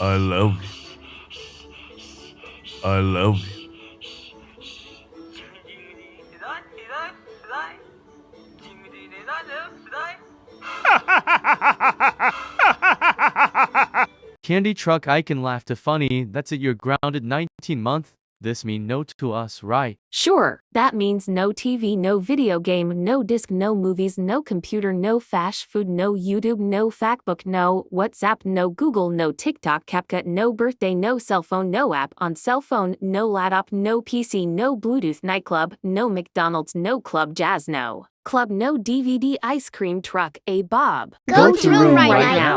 I love you. I love you. Candy Truck Icon laughed to funny. That's it, you're grounded 19-month. This mean no to us, right? Sure, that means no TV, no video game, no disc, no movies, no computer, no fast food, no YouTube, no Factbook, no WhatsApp, no Google, no TikTok, CapCut, no birthday, no cell phone, no app on cell phone, no laptop, no PC, no Bluetooth nightclub, no McDonald's, no Club Jazz, no Club, no DVD ice cream truck, a Bob. Go to room right now.